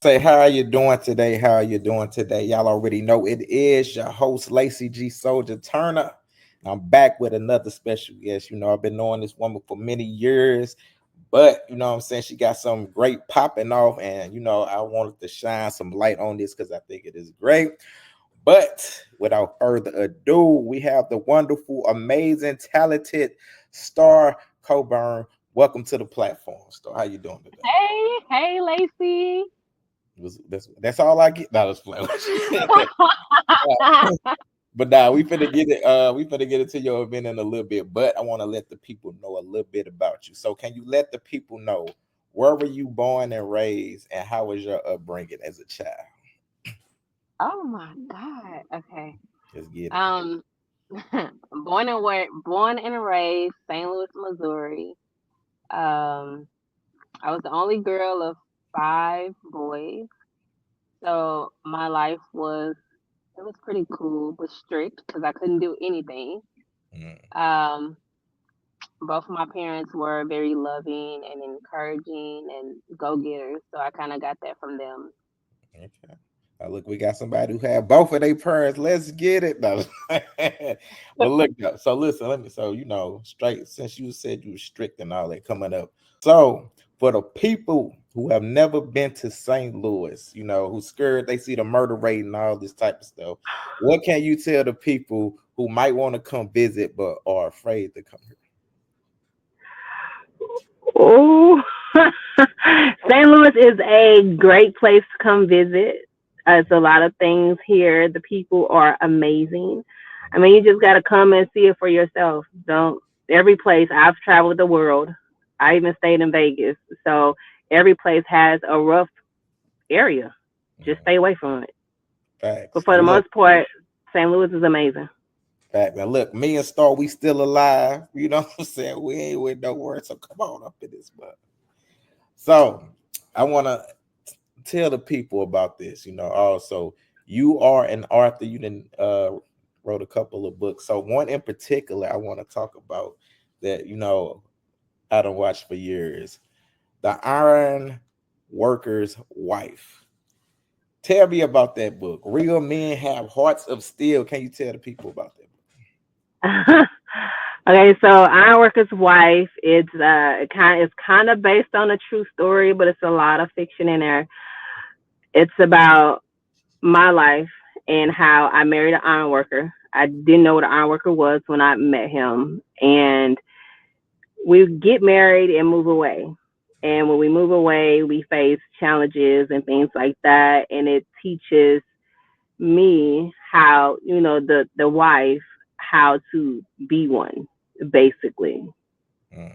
Say, how are you doing today? How are you doing today? Y'all already know it is your host, Lacey G. Soldier Turner. I'm back with another special guest. I've been knowing this woman for many years, but what I'm saying, she got some great popping off, and I wanted to shine some light on this because I think it is great. But without further ado, we have the wonderful, amazing, talented Starr Coburn. Welcome to the platform, Starr. How you doing today? Hey, Lacey. That's all I get. No, that's playing. But now we finna get it. We finna get into your event in a little bit. But I want to let the people know a little bit about you. So, can you let the people know where were you born and raised, and how was your upbringing as a child? Oh my God. Okay. Let's get it. Um, born and raised St. Louis, Missouri. Um, I was the only girl of five boys, so my life was pretty cool but strict because I couldn't do anything. Mm, Um, both of my parents were very loving and encouraging and go getters, so I kind of got that from them. okay. Look, we got somebody who had both of their parents. Let's get it. No. But look, though, so listen, let me. So straight since you said you were strict and all that coming up. So for the people who have never been to St. Louis, who scared they see the murder rate and all this type of stuff, what can you tell the people who might want to come visit but are afraid to come here? Oh, St. Louis is a great place to come visit. There's a lot of things here. The people are amazing. I mean, you just got to come and see it for yourself. Don't every place I've traveled the world. I even stayed in Vegas, so every place has a rough area. Just Mm, stay away from it. But facts. for Now the look. most part, St. Louis is amazing. Fact. Now look, me and Star, we still alive. You know what I'm saying? We ain't with no word. So come on up in this mug. So I want to tell the people about this. Also you are an author. You didn't wrote a couple of books. So one in particular I want to talk about that. I don't watch for years. The Iron Worker's Wife. Tell me about that book. Real Men Have Hearts of Steel. Can you tell the people about that Okay, so Ironworker's Wife, it's kind of based on a true story, but it's a lot of fiction in there. It's about my life and how I married an ironworker. I didn't know what an ironworker was when I met him, and we get married and move away. And when we move away, we face challenges and things like that, and it teaches me how the wife how to be one basically. book?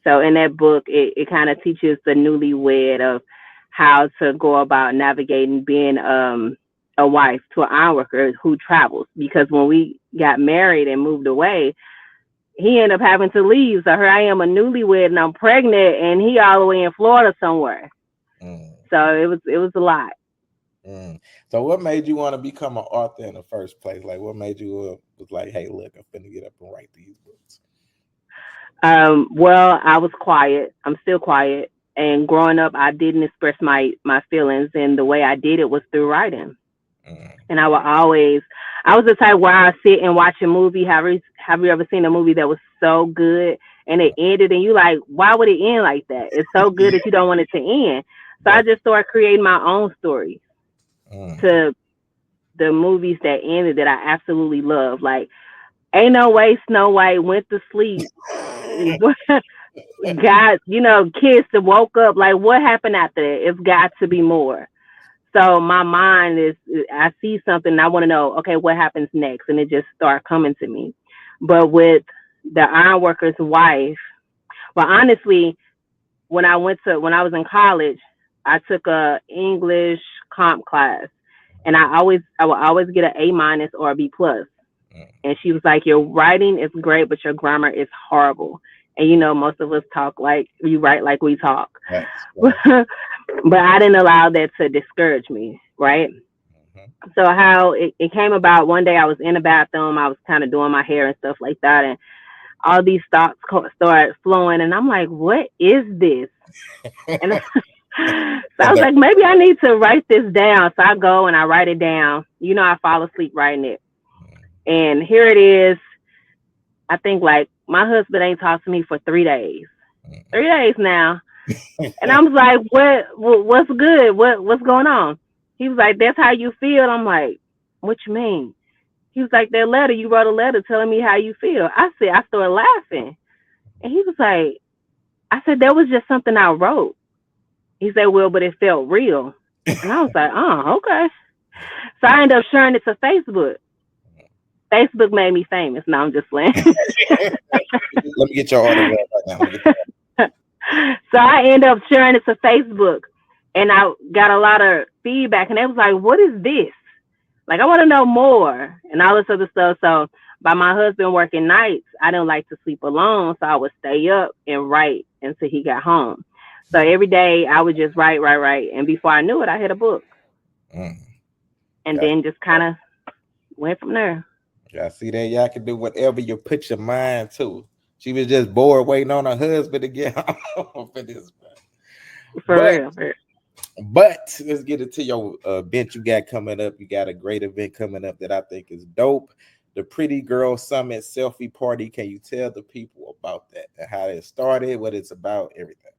So in that book, it kind of teaches the newlywed of how to go about navigating being a wife to an ironworker who travels, because when we got married and moved away, he ended up having to leave, so here I am, a newlywed, and I'm pregnant, and he all the way in Florida somewhere. Mm. So it was a lot. Mm. So, what made you want to become an author in the first place? Like, what made you was like, "Hey, look, I'm finna get up and write these books." Well, I was quiet. I'm still quiet. And growing up, I didn't express my feelings, and the way I did it was through writing. Mm. And I was the type where I sit and watch a movie. Have you ever seen a movie that was so good and it ended, and you like, why would it end like that? It's so good that you don't want it to end. So I Right. just started creating my own stories Mm. to the movies that ended that I absolutely love. Like, ain't no way Snow White went to sleep. God, kids that woke up. Like, what happened after that? It's got to be more. So my mind is, I see something and I want to know, okay, what happens next? And it just start coming to me. But with the ironworker's wife, well, honestly, when I was in college, I took a English comp class, and I would always get an A- or a B+. Mm. And she was like, your writing is great, but your grammar is horrible. And most of us talk like we write like we talk. Facts, But facts. I didn't allow that to discourage me, right? Mhm. So how it came about, one day I was in the bathroom, I was kind of doing my hair and stuff like that, and all these thoughts started flowing, and I'm like, what is this? And So I was like, maybe I need to write this down. So I go and I write it down. I fall asleep writing it. And here it is. I think like my husband ain't talked to me for 3 days. 3 days now. And I was like, what's good? What's going on? He was like, that's how you feel. I'm like, what you mean? He was like, that letter, you wrote a letter telling me how you feel. I started laughing. And he was like, I said, that was just something I wrote. He said, well, but it felt real. And I was like, oh, okay. So I ended up sharing it to Facebook. Facebook made me famous. No, I'm just playing. Let me get your autograph right now. So I ended up sharing it to Facebook, and I got a lot of feedback, and they was like, what is this? Like, I want to know more and all this other stuff. So by my husband working nights, I didn't like to sleep alone. So I would stay up and write until he got home. So every day I would just write. And before I knew it, I had a book. And then just kind of went from there. Y'all see that? Y'all can do whatever you put your mind to. She was just bored waiting on her husband to get home for this. For real. But let's get into your event you got coming up. You got a great event coming up that I think is dope. The Pretty Girl Summit Selfie Party. Can you tell the people about that and how it started, what it's about, everything?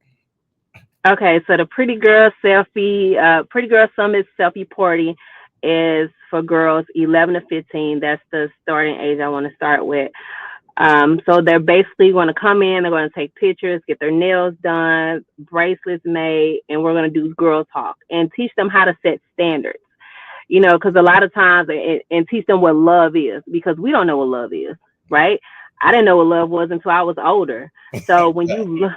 Okay, so the Pretty Girl Summit Selfie Party is for girls 11 to 15. That's the starting age I want to start with. So they're basically going to come in, they're going to take pictures, get their nails done, bracelets made, and we're going to do girl talk and teach them how to set standards, because a lot of times, and teach them what love is, because we don't know what love is, right? I didn't know what love was until I was older. So when you,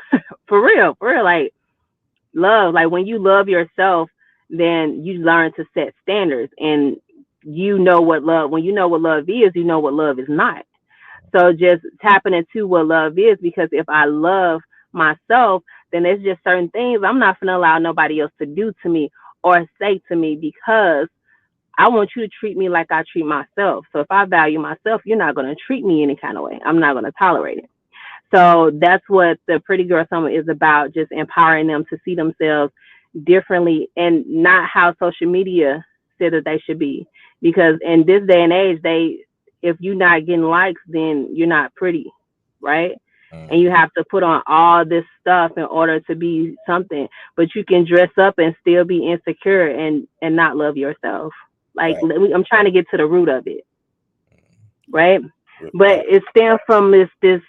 for real, like love, like when you love yourself, then you learn to set standards, and when you know what love is, you know what love is not. So just tapping into what love is, because if I love myself, then there's just certain things I'm not going to allow nobody else to do to me or say to me, because I want you to treat me like I treat myself. So if I value myself, you're not going to treat me any kind of way. I'm not going to tolerate it. So that's what the Pretty Girl Summit is about, just empowering them to see themselves differently and not how social media said that they should be. Because in this day and age, if you're not getting likes, then you're not pretty, right? And you have to put on all this stuff in order to be something. But you can dress up and still be insecure and not love yourself. Like, right. I'm trying to get to the root of it, right? But it stems from this. Can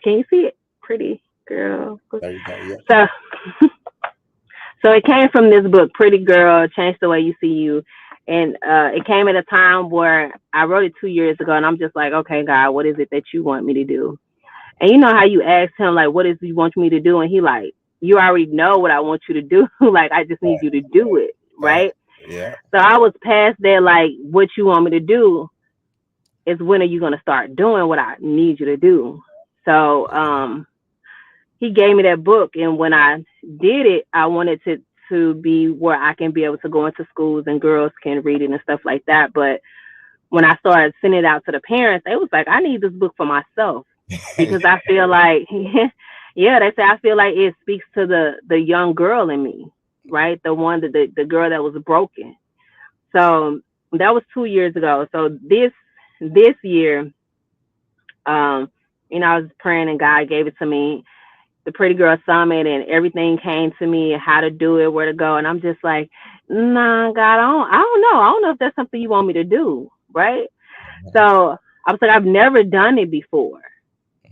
you see it? Pretty Girl. There you go, yeah. So it came from this book, Pretty Girl, Change the Way You See You. And it came at a time where I wrote it 2 years ago, and I'm just like, okay, God, what is it that you want me to do? And you know how you ask him, like, what is it you want me to do? And he like, you already know what I want you to do. Like, I just need you to do it, right? Yeah. So I was past that, like, what you want me to do is when are you going to start doing what I need you to do? So he gave me that book, and when I did it, I wanted to be where I can be able to go into schools and girls can read it and stuff like that. But when I started sending it out to the parents, they was like, I need this book for myself, because I feel like, yeah, they say, I feel like it speaks to the young girl in me, right? The one that the girl that was broken. So that was 2 years ago. So this year, I was praying and God gave it to me, the Pretty Girl Summit, and everything came to me, how to do it, where to go. And I'm just like, nah, God, I don't know. I don't know if that's something you want me to do. Right. So I was like, I've never done it before.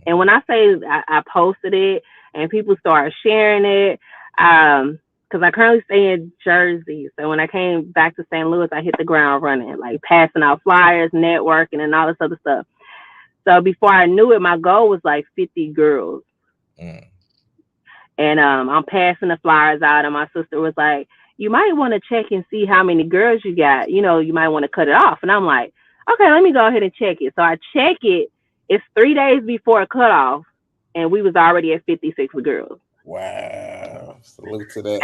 And when I say I posted it and people started sharing it, because I currently stay in Jersey. So when I came back to St. Louis, I hit the ground running, like passing out flyers, networking, and all this other stuff. So before I knew it, my goal was like 50 girls. And I'm passing the flyers out, and my sister was like, you might want to check and see how many girls you got. You might want to cut it off. And I'm like, okay, let me go ahead and check it. So I check it. It's 3 days before cutoff, and we was already at 56 girls. Wow. Salute to that.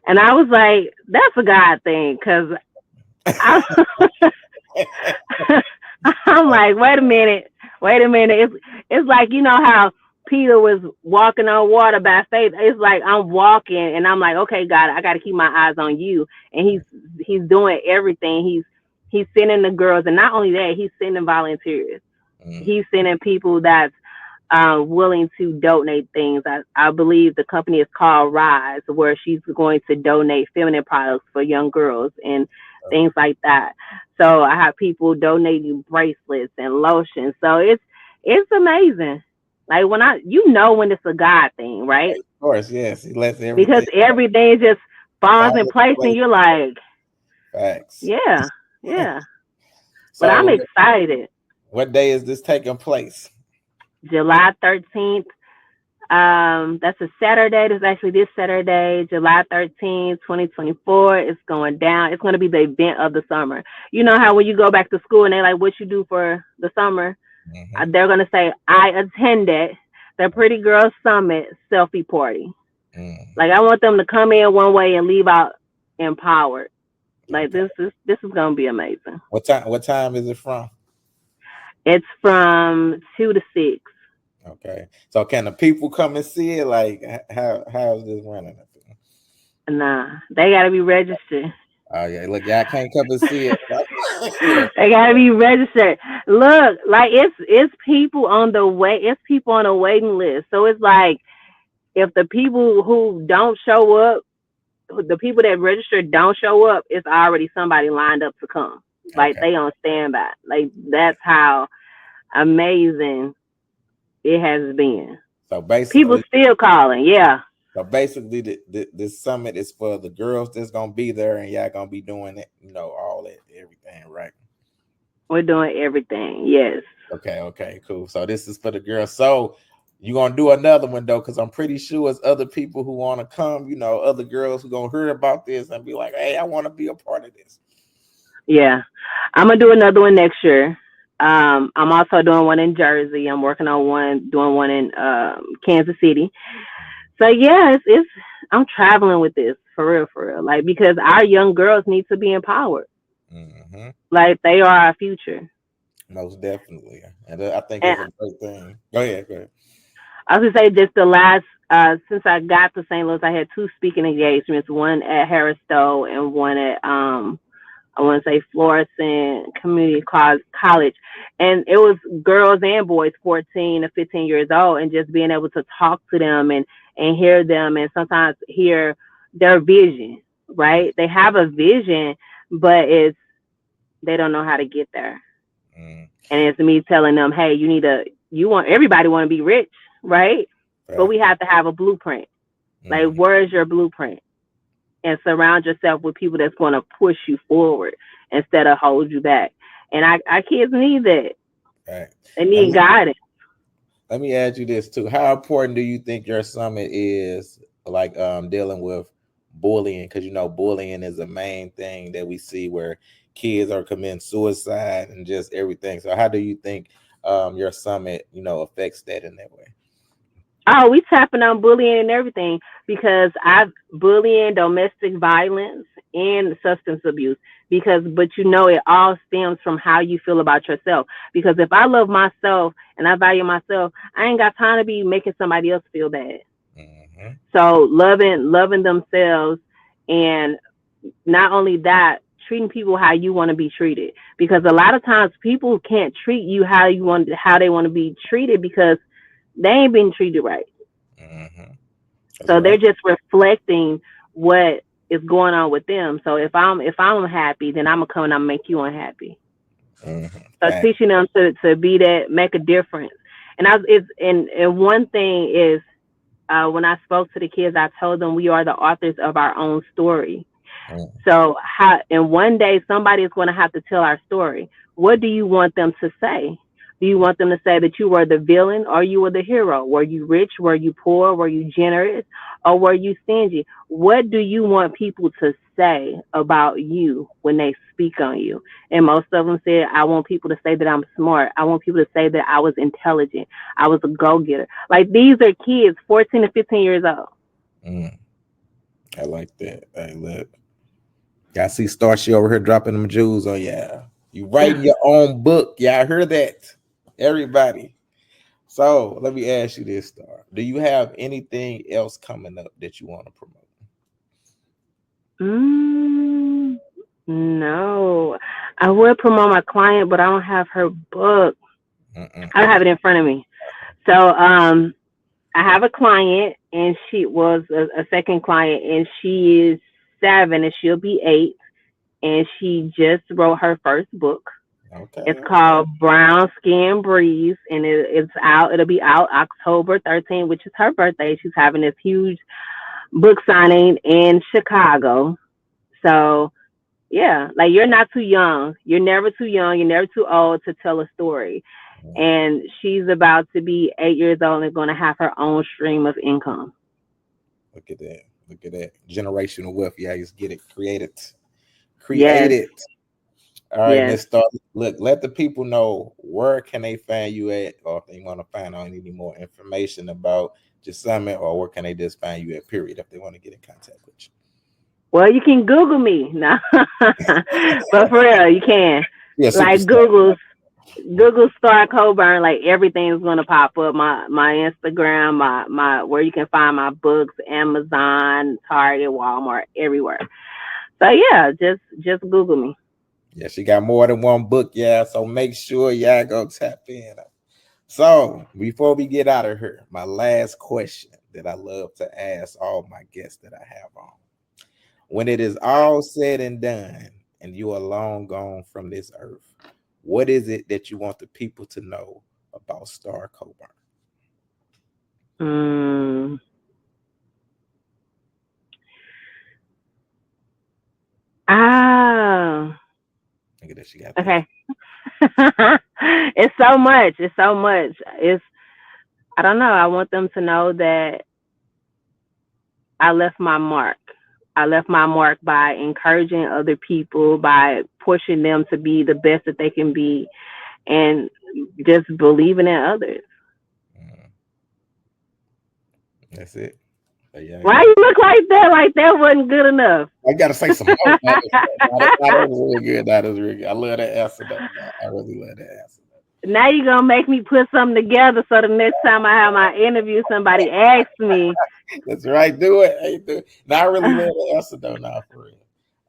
And I was like, that's a God thing, because I'm like, wait a minute. It's like, how Peter was walking on water by faith. It's like I'm walking and I'm like, okay, God, I got to keep my eyes on you. And he's doing everything. He's sending the girls, and not only that, he's sending volunteers. Mm. He's sending people that's willing to donate things. I believe the company is called Rise, where she's going to donate feminine products for young girls and things like that. So I have people donating bracelets and lotions. So it's amazing. Like when it's a God thing, right? Of course, yes. He lets Because everything everything just falls fall in into place, and place. you're like, Facts. yeah, yeah. But I'm So, excited. what day is this taking place? July 13th. That's a Saturday. That's actually this Saturday, July 13th, 2024. It's going down. It's going to be the event of the summer. You know how when you go back to school and they're like, what you do for the summer? Mm-hmm. They're going to say, I attended the Pretty Girl Summit selfie party. Mm. Like, I want them to come in one way and leave out empowered. Like, Okay. this is going to be amazing. What time? What time is it from? It's from 2 to 6. Okay. So, can the people come and see it? Like, how is this running? Nah, they got to be registered. Oh yeah, look, y'all can't come and see it. Yeah. They gotta be registered. Look, like it's people on the way. It's people on a waiting list. So it's like if the people who don't show up, the people that registered don't show up, it's already somebody lined up to come. Like Okay. they on standby. Like that's how amazing it has been. So People basically, still calling. Yeah, this summit is for the girls that's gonna be there, and y'all gonna be doing it. All that, everything, right? we're doing everything. Yes. Okay. Okay. Cool. So this is for the girls. So you gonna do another one though, because I'm pretty sure it's other people who want to come. Other girls who gonna hear about this and be like, "Hey, I want to be a part of this." Yeah. I'm gonna do another one next year. I'm also doing one in Jersey. I'm working on doing one in Kansas City. So yeah, it's I'm traveling with this for real. Like because our young girls need to be empowered. Mm-hmm. Like they are our future. Most definitely, and I think And it's a great thing. Go ahead. Go ahead. I was gonna say just the last since I got to St. Louis, I had two speaking engagements, one at Harris Stowe and one at I want to say Florissant Community College, and it was girls and boys, 14 to 15 years old, and just being able to talk to them and hear them, and sometimes hear their vision. Right? They have a vision, but they don't know how to get there, Mm, and it's me telling them, hey, everybody want to be rich, right? But fact. we have to have a blueprint. Like, Mm, where is your blueprint? And surround yourself with people that's going to push you forward instead of hold you back. And our kids need that. fact. They And need guidance. let me ask you this too: how important do you think your summit is, like dealing with bullying? Because bullying is a main thing that we see where kids are committing suicide and just everything. So how do you think your summit affects that in that way? Oh, we tapping on bullying and everything because I've bullying, domestic violence, and substance abuse. But it all stems from how you feel about yourself. Because if I love myself and I value myself, I ain't got time to be making somebody else feel bad. Mm-hmm. So loving themselves, and not only that, treating people how you want to be treated. Because a lot of times people can't treat you how they want to be treated because they ain't being treated right. Mm-hmm. That's So they're right. just reflecting what is going on with them. So if I'm happy, then I'm gonna come and I'm gonna make you unhappy. Mm-hmm. So Fact. teaching them to be that, make a difference. And one thing is when I spoke to the kids, I told them we are the authors of our own story. Mm, So and one day somebody is going to have to tell our story. What do you want them to say? Do you want them to say that you were the villain or you were the hero? Were you rich? Were you poor? Were you generous? Or were you stingy? What do you want people to say about you when they speak on you? And most of them said, I want people to say that I'm smart. I want people to say that I was intelligent. I was a go-getter. Like these are kids, 14 to 15 years old. mm. I like that. Hey, look. I see Starr over here dropping them jewels on y'all. You writing your own book. Y'all hear that? Everybody. So let me ask you this, Star. Do you have anything else coming up that you want to promote? Mm, no, I would promote my client, but I don't have her book. I don't have it in front of me. So, I have a client, and she was a second client, and she is 7, and she'll be 8, and she just wrote her first book. Okay, It's okay. called Brown Skin Breeze, and it's out. It'll be out October 13th, which is her birthday. She's having this huge book signing in Chicago. So yeah, like you're not too young. You're never too young. You're never too old to tell a story. Mm, And she's about to be 8 years old and going to have her own stream of income. look at that. Look at that. Generational wealth. Yeah, just get it. Create it. Create Yes, it. All right, yes. Miss Star. Look, let the people know where can they find you at, or if they want to find out any more information about your summit, or where can they just find you at, period, if they want to get in contact with Well, you can Google me. No. But for real, you can. you. Yeah, Like superstar. Google Starr Coburn, like everything's gonna pop up. My Instagram, my where you can find my books, Amazon, Target, Walmart, everywhere. So yeah, just Google me. Yeah, she got more than one book, yeah. So make sure y'all go tap in. So before we get out of here, my last question that I love to ask all my guests that I have on. When it is all said and done and you are long gone from this earth, what is it that you want the people to know about Starr Coburn? Mm. Ah, Look at that, she got that. okay. It's so much. It's so much. It's I don't know. I want them to know that I left my mark. I left my mark by encouraging other people, by pushing them to be the best that they can be, and just believing in others. Mm, that's it. There you Why go. you look like that? Like that wasn't good enough. I gotta say some more. That was really good. That is really good. I love that answer though. I really love that answer. Now you're gonna make me put something together so the next time I have my interview, somebody asks me. That's right. Do it. Hey, do it. Now I really love the answer though. Now for real.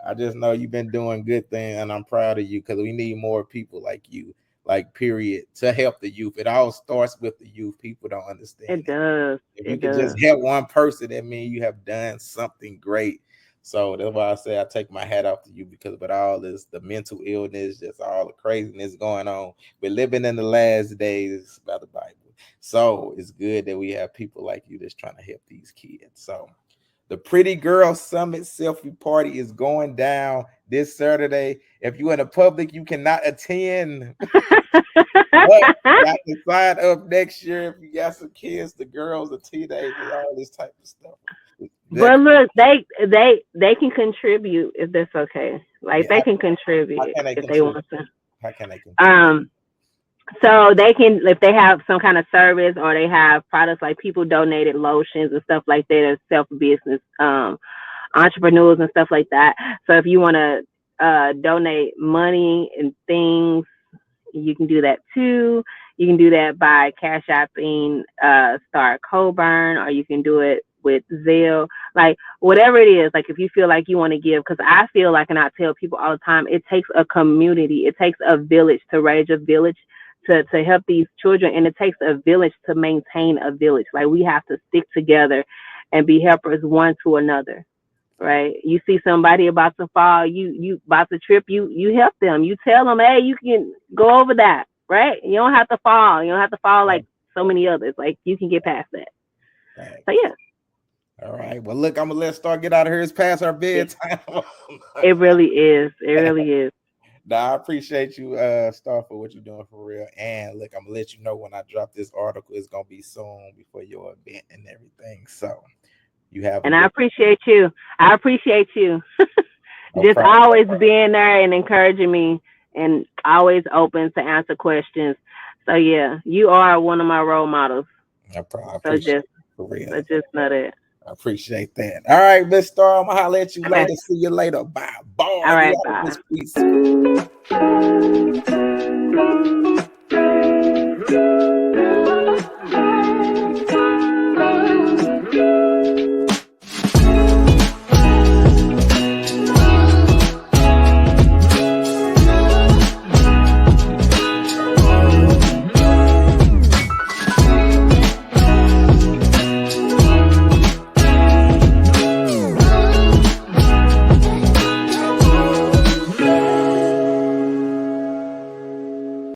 I just know you've been doing good thing, and I'm proud of you because we need more people like you. Like period to help the youth. It all starts with the youth. People don't understand It that. does. If you It could just does. help one person, that means you have done something great. So that's why I say I take my hat off to you because with all this, the mental illness, just all the craziness going on, we're living in the last days by the Bible. So it's good that we have people like you that's trying to help these kids. So the Pretty Girl Summit Selfie Party is going down this Saturday. If you're in the public, you cannot attend. But you got to sign up next year if you got some kids, the girls, the teenagers, all this type of stuff. But That, look, they can contribute if that's okay. Like yeah, they can how contribute can they if they contribute? want to. How can they contribute? Um, so they can if they have some kind of service or they have products like people donated lotions and stuff like that as self business entrepreneurs and stuff like that. So if you want to donate money and things, you can do that too. You can do that by cash apping Starr Coburn, or you can do it with Zelle, like whatever it is. Like if you feel like you want to give, because I feel like, and I tell people all the time, it takes a community, it takes a village to raise a village to help these children, and it takes a village to maintain a village. Like we have to stick together and be helpers one to another. Right? You see somebody about to fall, you about to trip, you help them. You tell them, hey, you can go over that. Right? You don't have to fall. You don't have to fall like so many others. Like you can get past that. So Thanks. yeah, All right. Well, look, I'm gonna let Star get out of here. It's past our it, bedtime. it really is. It really is. Nah, I appreciate you, Star, for what you're doing for real. And look, I'm gonna let you know when I drop this article. It's gonna be soon before your event and everything. So you have a And I good appreciate you. I appreciate you. no Just problem. always being there and encouraging me and always open to answer questions. So yeah, you are one of my role models. No problem. I So appreciate just it for real. so just know that. I appreciate that. All right, Miss Star. I'm gonna holler at you Okay. later. See you later. Bye. All Boy, we right, out of bye. this piece.